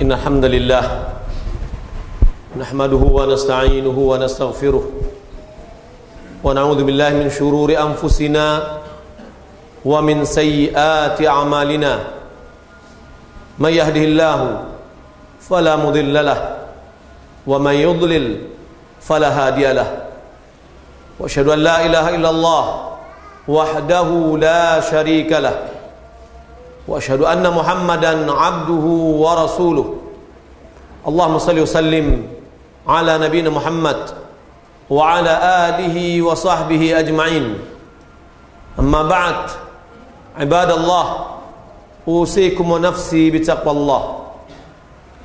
إن الحمد لله نحمده ونستعينه ونستغفره ونعوذ بالله من شرور أنفسنا ومن سيئات أعمالنا من يهده الله فلا مضل له ومن يضلل فلا هادي له وأشهد أن لا إله إلا الله وحده لا شريك له وأشهد أن محمدا عبده ورسوله اللهم صل وسلم على نبينا محمد وعلى آله وصحبه أجمعين أما بعد عباد الله أوصيكم ونفسي بتقوى الله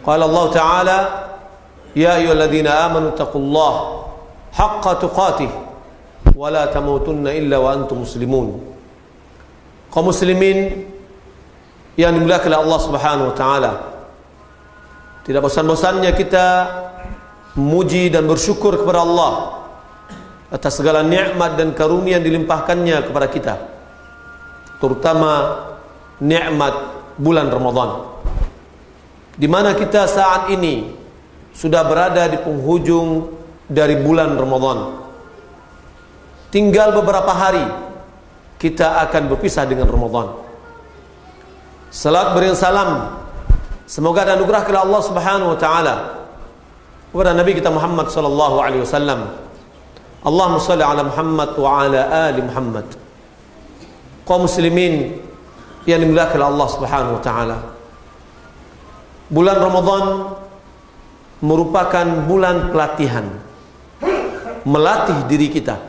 قال الله تعالى يا أيها الذين آمنوا اتقوا الله حق تقاته ولا تموتن إلا وأنتم مسلمون. Kaum muslimin yang dimuliakan oleh Allah Subhanahu wa taala, tidak bosan-bosannya kita memuji dan bersyukur kepada Allah atas segala nikmat dan karunia yang dilimpahkannya kepada kita, terutama nikmat bulan Ramadan, di mana kita saat ini sudah berada di penghujung dari bulan Ramadan. Tinggal beberapa hari kita akan berpisah dengan Ramadan. Salat beri salam semoga dan anugerah kepada Allah Subhanahu wa taala kepada Nabi kita Muhammad sallallahu alaihi wasallam. Allahumma shalli ala Muhammad wa ala ali Muhammad. Kaum muslimin yang dimuliakan oleh Allah Subhanahu wa taala, bulan Ramadan merupakan bulan pelatihan, melatih diri kita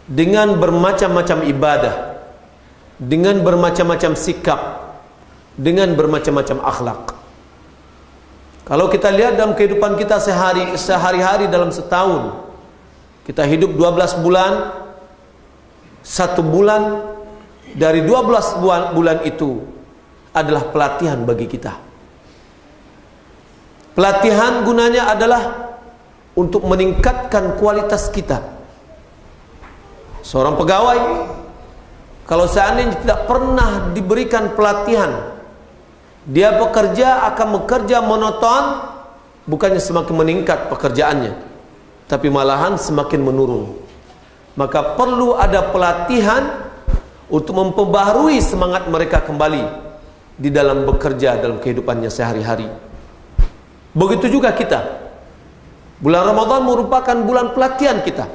dengan bermacam-macam ibadah, dengan bermacam-macam sikap, dengan bermacam-macam akhlak. Kalau kita lihat dalam kehidupan kita sehari-hari dalam setahun, kita hidup 12 bulan, 1 bulan dari 12 bulan itu adalah pelatihan bagi kita. Pelatihan gunanya adalah untuk meningkatkan kualitas kita. Seorang pegawai kalau seandainya tidak pernah diberikan pelatihan, dia bekerja akan bekerja monoton, bukannya semakin meningkat pekerjaannya, tapi malahan semakin menurun. Maka perlu ada pelatihan untuk memperbaharui semangat mereka kembali di dalam bekerja dalam kehidupannya sehari-hari. Begitu juga kita. Bulan Ramadan merupakan bulan pelatihan kita.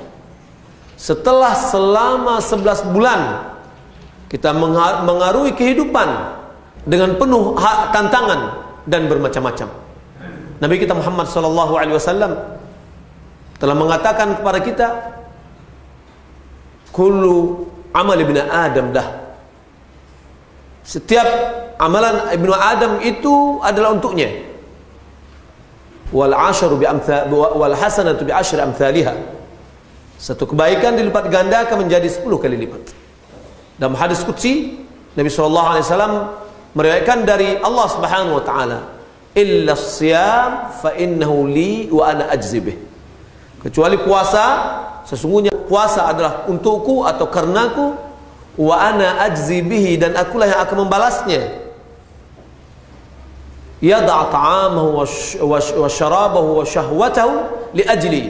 Setelah selama 11 bulan kita mengarungi kehidupan dengan penuh tantangan dan bermacam-macam. Nabi kita Muhammad sallallahu alaihi wasallam telah mengatakan kepada kita, kullu amal ibnu Adam dah. Setiap amalan ibnu Adam itu adalah untuknya. Wal hasanatu bi asyri amsalihha. Satu kebaikan dilipat gandakan menjadi 10 kali lipat. Dalam hadis qudsi Nabi SAW meriwayatkan dari Allah Subhanahu wa taala, illa siyam fa innahu li wa ana ajzi bih. Kecuali puasa, sesungguhnya puasa adalah untukku atau karenaku, wa ana ajzi bihi, dan akulah yang akan membalasnya. Yada' ta'amahu wa syarabahu wa syahwatahu li ajli.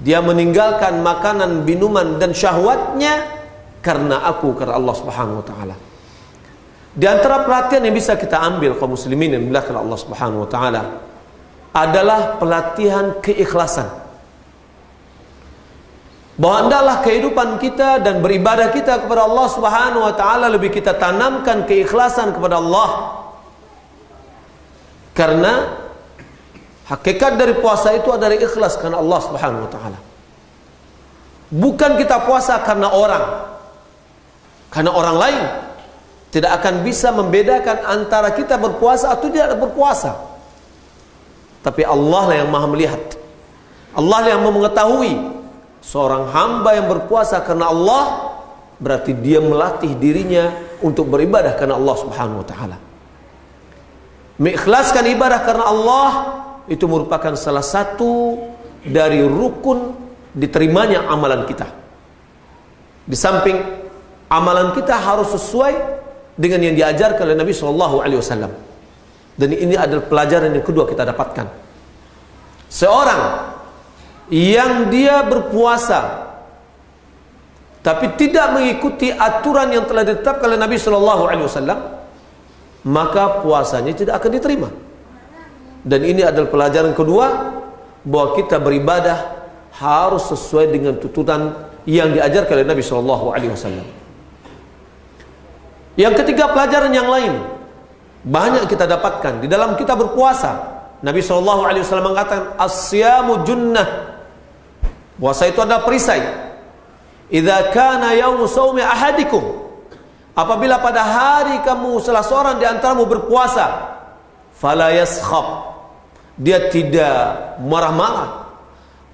Dia meninggalkan makanan, minuman dan syahwatnya karena aku, karena Allah Subhanahu wa taala. Di antara pelatihan yang bisa kita ambil kaum muslimin yang dimuliakan Allah Subhanahu wa taala adalah pelatihan keikhlasan. Bahwa hendaklah kehidupan kita dan beribadah kita kepada Allah Subhanahu wa taala lebih kita tanamkan keikhlasan kepada Allah. Karena hakikat dari puasa itu adalah ikhlas karena Allah Subhanahu wa taala. Bukan kita puasa karena orang. Karena orang lain tidak akan bisa membedakan antara kita berpuasa atau tidak berpuasa. Tapi Allah lah yang Maha melihat. Allah lah yang mengetahui. Seorang hamba yang berpuasa karena Allah berarti dia melatih dirinya untuk beribadah karena Allah Subhanahu wa taala. Mengikhlaskan ibadah karena Allah itu merupakan salah satu dari rukun diterimanya amalan kita. Di samping amalan kita harus sesuai dengan yang diajarkan oleh Nabi SAW. Dan ini adalah pelajaran yang kedua kita dapatkan. Seorang yang dia berpuasa tapi tidak mengikuti aturan yang telah ditetapkan oleh Nabi Shallallahu Alaihi Wasallam, maka puasanya tidak akan diterima. Dan ini adalah pelajaran kedua, bahwa kita beribadah harus sesuai dengan tuntunan yang diajarkan oleh Nabi Shallallahu Alaihi Wasallam. Yang ketiga, pelajaran yang lain banyak kita dapatkan di dalam kita berpuasa. Nabi Shallallahu Alaihi Wasallam mengatakan, as-siyamu junnah. Puasa itu adalah perisai. Idza kana yaumu shaumi ahadikum, apabila pada hari kamu salah seorang di antaramu berpuasa, fala yaskhab, dia tidak marah-marah,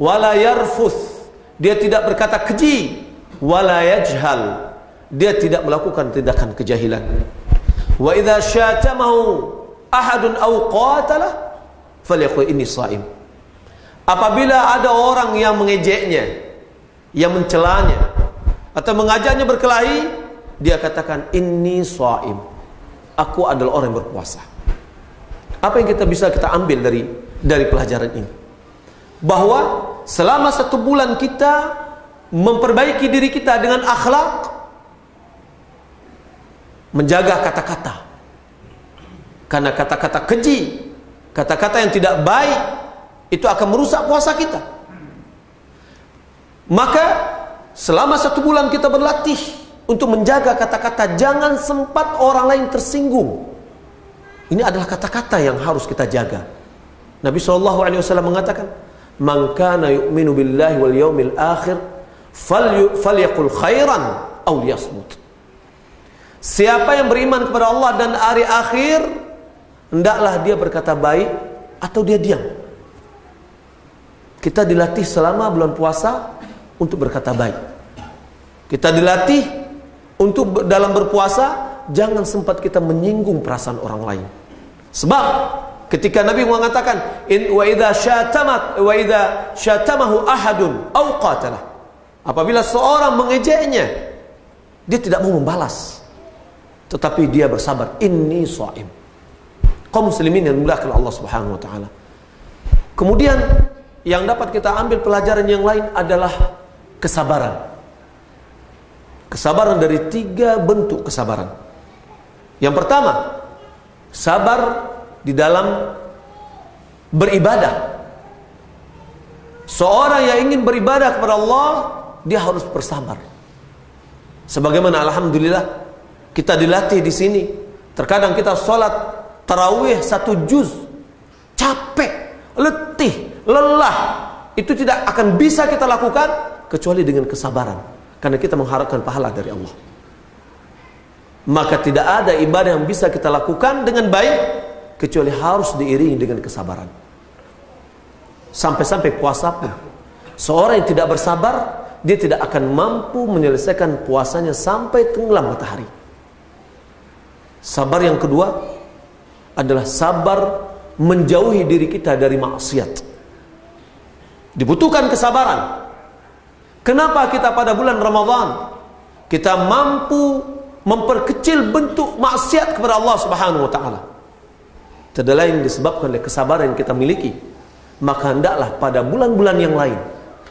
wala yarfuth, dia tidak berkata keji, wala yajhal, dia tidak melakukan tindakan kejahilan. Wa idza syatamahu ahadun aw qatalah falyaqul inni shaim. Apabila ada orang yang mengejeknya, yang mencelanya atau mengajaknya berkelahi, dia katakan inni shaim, aku adalah orang yang berpuasa. Apa yang kita bisa ambil dari pelajaran ini? Bahwa selama 1 bulan kita memperbaiki diri kita dengan akhlak, menjaga kata-kata, karena kata-kata keji, kata-kata yang tidak baik, itu akan merusak puasa kita. Maka selama 1 bulan kita berlatih untuk menjaga kata-kata, jangan sempat orang lain tersinggung. Ini adalah kata-kata yang harus kita jaga. Nabi SAW mengatakan, man kana yu'minu billahi wal yawmil akhir falyaqul khairan aw liyasmut. Siapa yang beriman kepada Allah dan hari akhir, hendaklah dia berkata baik atau dia diam. Kita dilatih selama bulan puasa untuk berkata baik. Kita dilatih untuk dalam berpuasa jangan sempat kita menyinggung perasaan orang lain. Sebab ketika Nabi mengatakan wa idza syatamahu ahadun aw qatalah, apabila seorang mengejeknya, dia tidak mau membalas, tetapi dia bersabar, inni shaim. Kaum muslimin yang dimuliakan Allah Subhanahu wa taala. Kemudian yang dapat kita ambil pelajaran yang lain adalah kesabaran. Kesabaran dari 3 bentuk kesabaran. Yang pertama, sabar di dalam beribadah. Seorang yang ingin beribadah kepada Allah, dia harus bersabar. Sebagaimana alhamdulillah kita dilatih di sini. Terkadang kita sholat tarawih 1 juz, capek, letih, lelah, itu tidak akan bisa kita lakukan kecuali dengan kesabaran, karena kita mengharapkan pahala dari Allah. Maka tidak ada ibadah yang bisa kita lakukan dengan baik kecuali harus diiringi dengan kesabaran. Sampai-sampai puasa pun, seorang yang tidak bersabar, dia tidak akan mampu menyelesaikan puasanya sampai tenggelam matahari. Sabar yang kedua adalah sabar menjauhi diri kita dari maksiat. Dibutuhkan kesabaran. Kenapa kita pada bulan Ramadan kita mampu memperkecil bentuk maksiat kepada Allah Subhanahu wa taala? Tidak lain disebabkan oleh kesabaran yang kita miliki. Maka hendaklah pada bulan-bulan yang lain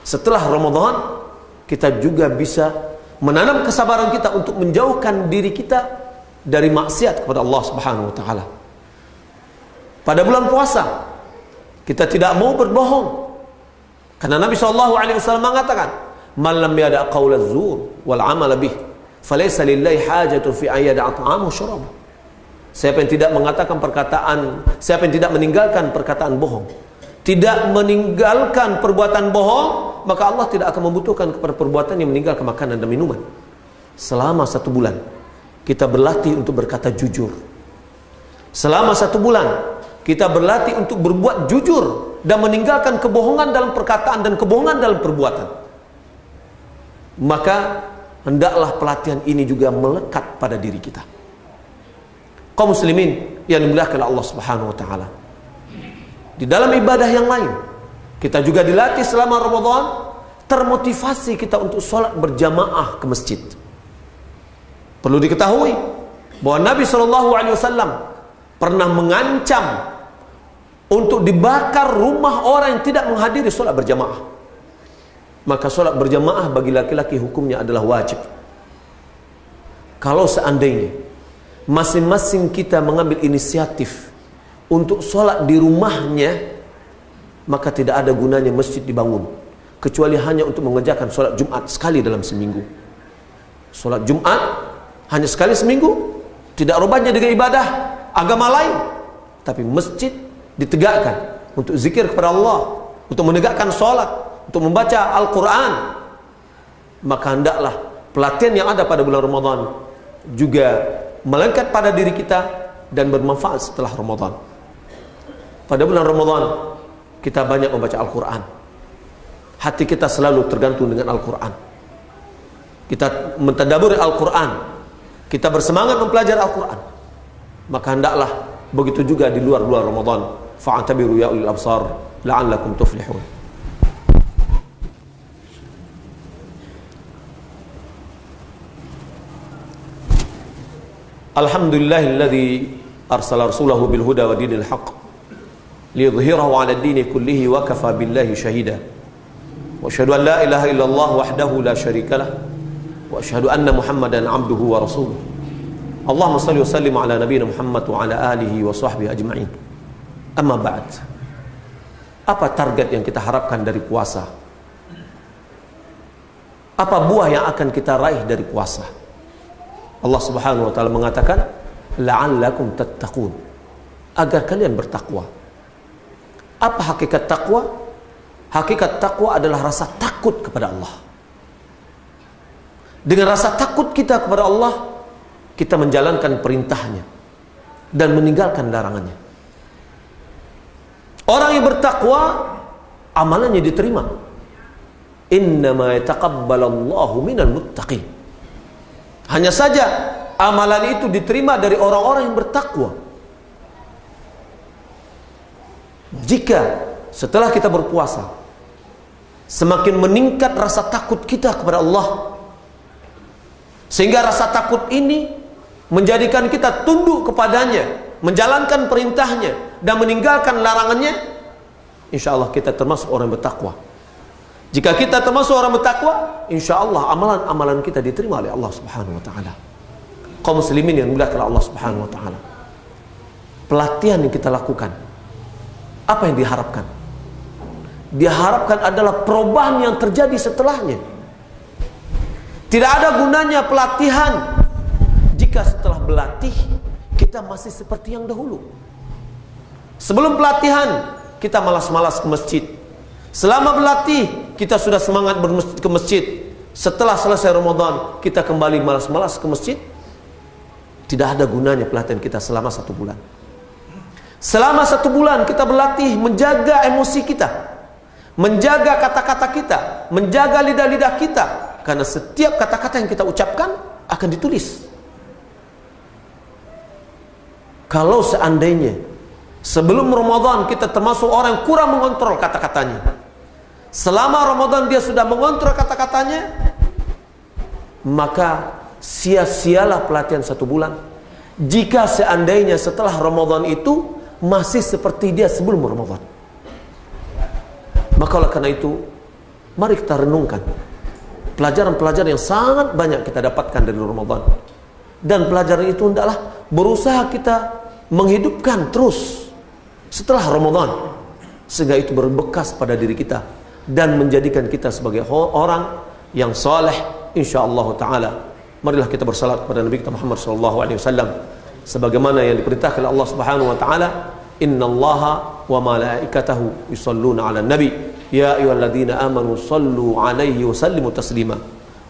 setelah Ramadan kita juga bisa menanam kesabaran kita untuk menjauhkan diri kita dari maksiat kepada Allah Subhanahu wa taala. Pada bulan puasa kita tidak mau berbohong. Karena Nabi SAW mengatakan, man lam yada' qawla zur wal amal bih falaysa lillahi hajatun fi an yada'a ta'amahu syarabahu. Siapa yang tidak mengatakan perkataan, siapa yang tidak meninggalkan perkataan bohong, tidak meninggalkan perbuatan bohong, maka Allah tidak akan membutuhkan kepada perbuatan yang meninggalkan makanan dan minuman. Selama 1 bulan kita berlatih untuk berkata jujur. Selama 1 bulan kita berlatih untuk berbuat jujur dan meninggalkan kebohongan dalam perkataan dan kebohongan dalam perbuatan. Maka hendaklah pelatihan ini juga melekat pada diri kita. Kaum muslimin yang dimuliakan Allah Subhanahu wa taala. Di dalam ibadah yang lain, kita juga dilatih selama Ramadan, termotivasi kita untuk sholat berjamaah ke masjid. Perlu diketahui bahwa Nabi SAW pernah mengancam untuk dibakar rumah orang yang tidak menghadiri sholat berjamaah. Maka sholat berjamaah bagi laki-laki hukumnya adalah wajib. Kalau seandainya masing-masing kita mengambil inisiatif untuk sholat di rumahnya, maka tidak ada gunanya masjid dibangun, kecuali hanya untuk mengerjakan sholat Jumat sekali dalam seminggu. Sholat Jumat hanya sekali seminggu, tidak rubahnya dengan ibadah agama lain, tapi masjid ditegakkan untuk zikir kepada Allah, untuk menegakkan sholat, untuk membaca Al-Quran. Maka hendaklah pelatihan yang ada pada bulan Ramadan juga melekat pada diri kita dan bermanfaat setelah Ramadan. Pada bulan Ramadan kita banyak membaca Al-Quran. Hati kita selalu tergantung dengan Al-Quran. Kita mentadaburi Al-Quran, kita bersemangat mempelajari Al-Quran. Maka hendaklah begitu juga di luar Ramadan. Fa'tabiru ya ulil absar la'allakum tuflihun. Alhamdulillahilladzi arsala rasulahu bil huda wa dinil haqq liyudhhirahu 'ala ad-dini kullihi wa kafa billahi shahida. Wa asyhadu an la ilaha illallah wahdahu la syarika lah wa asyhadu anna Muhammadan 'abduhu wa rasuluh. Allahumma shalli wa sallim ala nabiyyina Muhammad wa ala alihi wa sahbihi ajma'in. Amma ba'd. Apa target yang kita harapkan dari puasa? Apa buah yang akan kita raih dari puasa? Allah Subhanahu wa taala mengatakan la'allakum tattaqun, agar kalian bertakwa. Apa hakikat takwa? Hakikat takwa adalah rasa takut kepada Allah. Dengan rasa takut kita kepada Allah, kita menjalankan perintahnya dan meninggalkan larangannya. Orang yang bertakwa, amalannya diterima. Innama yataqabbalallahu minal muttaqin. Hanya saja amalan itu diterima dari orang-orang yang bertakwa. Jika setelah kita berpuasa semakin meningkat rasa takut kita kepada Allah, sehingga rasa takut ini menjadikan kita tunduk kepadanya, menjalankan perintahnya dan meninggalkan larangannya, insya Allah kita termasuk orang bertakwa. Jika kita termasuk orang bertakwa, insya Allah amalan-amalan kita diterima oleh Allah Subhanahu wa taala. Kaum muslimin yang dimuliakan Allah Subhanahu wa taala, pelatihan yang kita lakukan, apa yang diharapkan? Diharapkan adalah perubahan yang terjadi setelahnya. Tidak ada gunanya pelatihan jika setelah berlatih kita masih seperti yang dahulu. Sebelum pelatihan kita malas-malas ke masjid. Selama berlatih kita sudah semangat ke masjid. Setelah selesai Ramadan kita kembali malas-malas ke masjid. Tidak ada gunanya pelatihan kita selama 1 bulan. Selama 1 bulan kita berlatih menjaga emosi kita, menjaga kata-kata kita, menjaga lidah-lidah kita, karena setiap kata-kata yang kita ucapkan akan ditulis. Kalau seandainya sebelum Ramadan kita termasuk orang yang kurang mengontrol kata-katanya, selama Ramadan dia sudah mengontrol kata-katanya, maka sia-sialah pelatihan 1 bulan. Jika seandainya setelah Ramadan itu masih seperti dia sebelum Ramadan. Maka oleh karena itu, mari kita renungkan pelajaran-pelajaran yang sangat banyak kita dapatkan dari Ramadan. Dan pelajaran itu hendaklah berusaha kita menghidupkan terus setelah Ramadan, sehingga itu berbekas pada diri kita dan menjadikan kita sebagai orang yang saleh insyaallah taala. Marilah kita bersalat kepada Nabi kita Muhammad sallallahu alaihi wasallam sebagaimana yang diperintahkan oleh Allah Subhanahu wa taala, innallaha wa malaikatahu yusholluna 'alan nabi ya ayyuhalladzina amanu shallu 'alaihi wa sallimu taslima.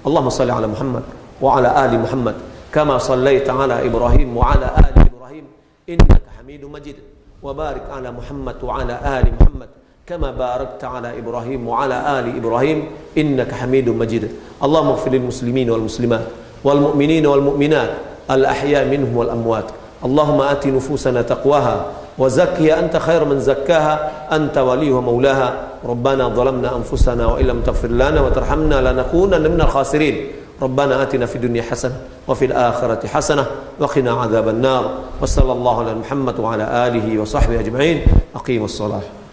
Allahumma shalli 'ala Muhammad wa 'ala ali Muhammad kama shallaita 'ala Ibrahim wa 'ala ali Ibrahim innaka Hamidum Majid. Wa barik 'ala Muhammad wa 'ala ali Muhammad kama barakta 'ala Ibrahim wa 'ala ali Ibrahim innaka Hamidum Majid. Allahumma ighfir lil muslimin wal muslimat wal mu'minin wal mu'minat al-ahya minhum wal amwat. Allahumma ati nufusana taqwaha wa zakkiha anta khairu man zakkaha anta waliyuha maulaha. Rabbana dhalamna anfusana wa illam taghfir lana wa tarhamna lanakunanna minal khasirin. Rabbana atina fid dunya hasanah wa fil akhirati hasanah wa qina adzabannar. Wassallallahu ala Muhammad wa ala alihi wa sahbihi ajma'in. Aqimus shalah.